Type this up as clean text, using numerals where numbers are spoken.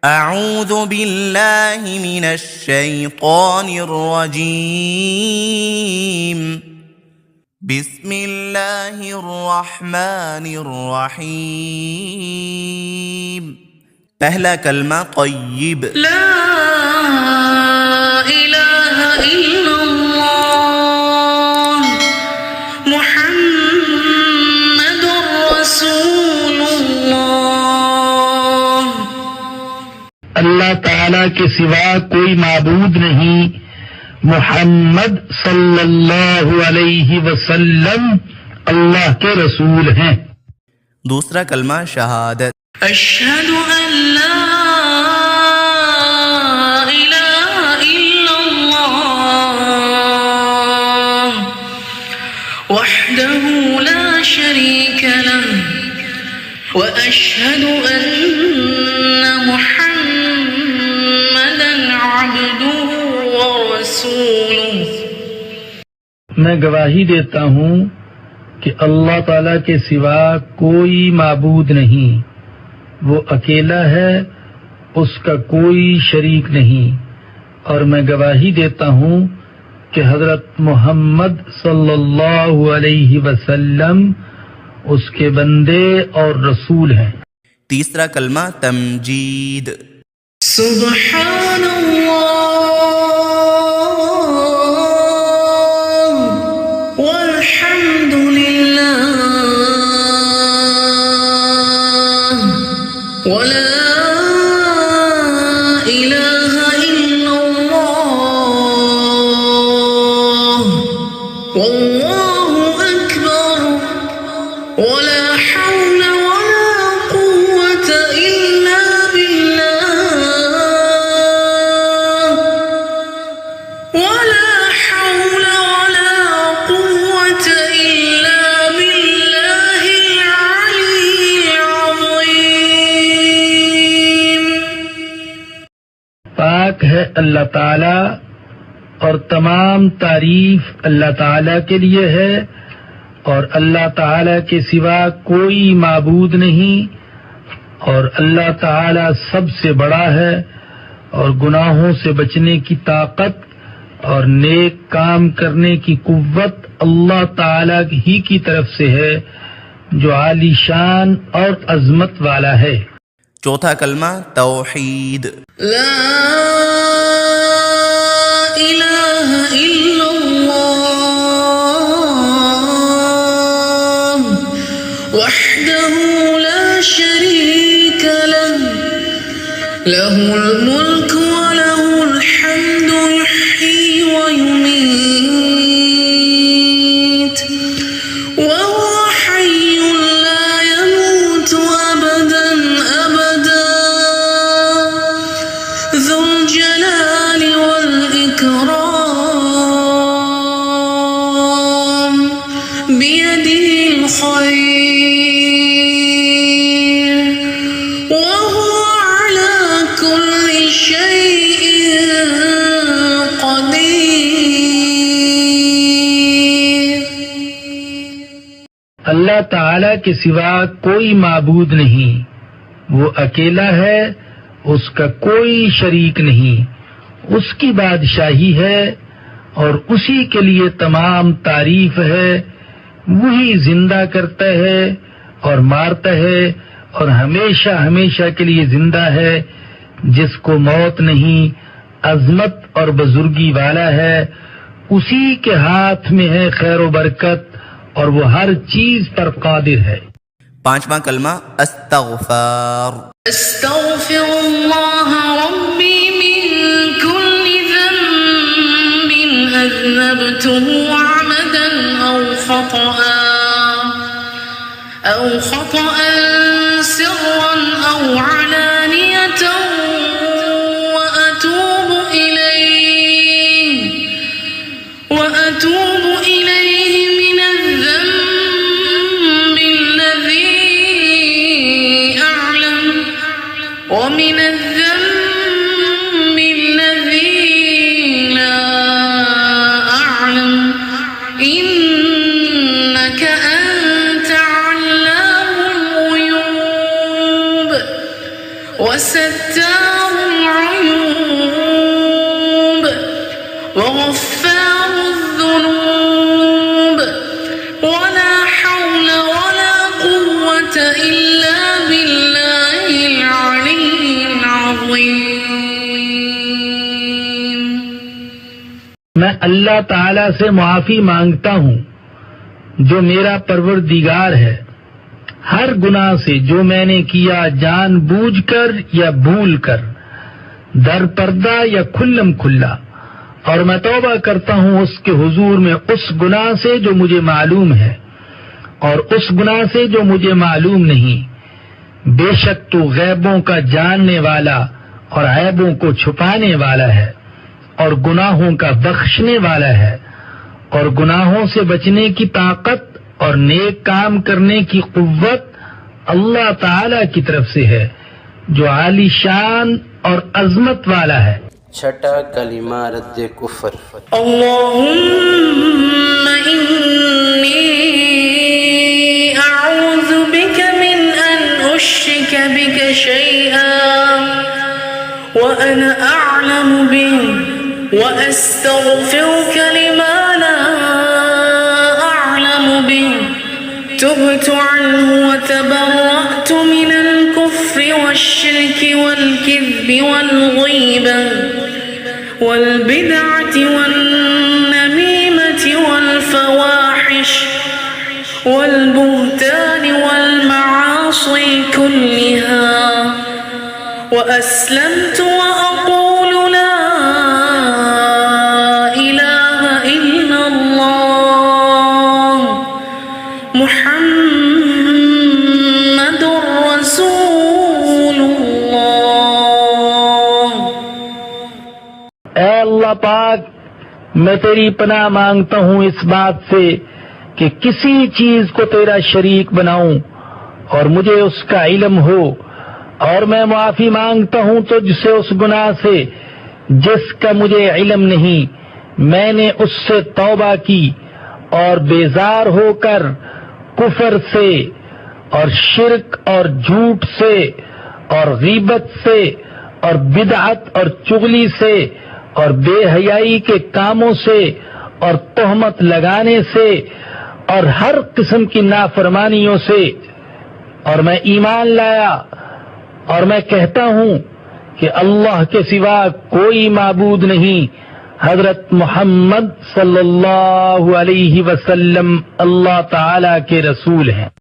أعوذ بالله من الشيطان الرجيم بسم الله الرحمن الرحيم पहला कलमा तय्यिब ला इलाहा इल्लल्लाह मुहम्मदुर रसूलुल्लाह। अल्लाह ताला के सिवा कोई माबूद नहीं, मुहम्मद सल्लल्लाहु अलैहि वसल्लम अल्लाह के रसूल हैं। दूसरा कलमा शहादत अशहदु अन ला इलाहा इल्लल्लाह वहदहु ला शरीक लहु व अशहदु अन्न मुहम्मदन अब्दुहु व रसूलुहु। मैं गवाही देता हूँ कि अल्लाह ताला के सिवा कोई माबूद नहीं, वो अकेला है, उसका कोई शरीक नहीं। और मैं गवाही देता हूँ कि हजरत मोहम्मद सल्लल्लाहु अलैहि वसल्लम उसके बंदे और रसूल हैं। तीसरा कलमा तमजीद सुब्हानल्लाह वल्हम्दुलिल्लाह वला इलाहा इल्लल्लाह वल्लाहु अकबर वला हौला वला कुव्वता इल्ला बिल्लाह वला हौला वला कुव्वता इल्ला बिल्लाहिल अलिय्यिल अज़ीम। पाक है अल्लाह ताला और तमाम तारीफ अल्लाह ताला के लिए है, और अल्लाह ताला के सिवा कोई माबूद नहीं, और अल्लाह ताला सबसे बड़ा है, और गुनाहों से बचने की ताकत और नेक काम करने की कुव्वत अल्लाह ताला ही की तरफ से है, जो आलीशान और अजमत वाला है। चौथा कलमा तौहीद ला इलाहा इल्लल्लाह वहदहु ला शरीक लहु लहुल मुल्क व लहुल हम्दु युह्यी व युमीत व हुवा हय्युन ला यमूतु अबदन अबदा ज़ुल जलालि वल इकराम बियदिहिल खैर व हुवा अला कुल्लि शैइन क़दीर। अल्लाह ताला के सिवा कोई माबूद नहीं, वो अकेला है, उसका कोई शरीक नहीं, उसकी बादशाही है और उसी के लिए तमाम तारीफ है। वही जिंदा करता है और मारता है और हमेशा हमेशा के लिए जिंदा है, जिसको मौत नहीं, अजमत और बुजुर्गी वाला है। उसी के हाथ में है खैर व बरकत और वो हर चीज पर कादिर है। पांचवा कलमा अस्तगफार अस्तगफिरुल्लाह रब्बी मिन कुल्लि ज़ंबिन अज़नबतुहु अमदन أو خطأ سرا أو علانية وأتوب إليه من الذنب الذي أعلم ومن الذنب الذي لا أعلم إنك أنت علام الغيوب وستار मैं अल्लाह ताला से मुआफी मांगता हूँ जो मेरा परवरदिगार है हर गुनाह से जो मैंने किया जानबूझकर या भूलकर, दर पर्दा या खुल्लम खुल्ला, और मैं तौबा करता हूँ उसके हुजूर में उस गुनाह से जो मुझे मालूम है और उस गुनाह से जो मुझे मालूम नहीं। बेशक तू गैबों का जानने वाला और ऐबों को छुपाने वाला है और गुनाहों का बख्शने वाला है, और गुनाहों से बचने की ताकत और नेक काम करने की कुव्वत अल्लाह ताला की तरफ से है जो आलीशान और अजमत वाला है। छठा कलिमा रद्द कुफर। अल्लाहुम्मा इन्नी अऊज़ु बिका मिन अन उश्रिका बिका शैअन व अना अअलमु बिही व अस्तग़फिरुका लिमा ला अअलमु बिही तुब्तु अन्हु व तबर्रअतु मिनल कुफ्रि वश्शिर्कि वल किज़्बि वल ग़ीबति والبدعة والنميمة والفواحش والبهتان والمعاصي كلها وأسلمت وأقول لا إله إلا الله محمد رسول الله। अल्लाह पाक, मैं तेरी पनाह मांगता हूँ इस बात से कि किसी चीज को तेरा शरीक बनाऊं और मुझे उसका इल्म हो, और मैं माफी मांगता हूँ तुझसे उस गुनाह से जिसका मुझे इल्म नहीं। मैंने उससे तौबा की और बेजार होकर कुफर से और शिरक और झूठ से और गीबत से और बिदअत और चुगली से और बेहयाई के कामों से और तोहमत लगाने से और हर किस्म की नाफरमानियों से, और मैं ईमान लाया और मैं कहता हूँ कि अल्लाह के सिवा कोई माबूद नहीं। हजरत मोहम्मद सल्लल्लाहु अलैहि वसल्लम अल्लाह ताला के रसूल हैं।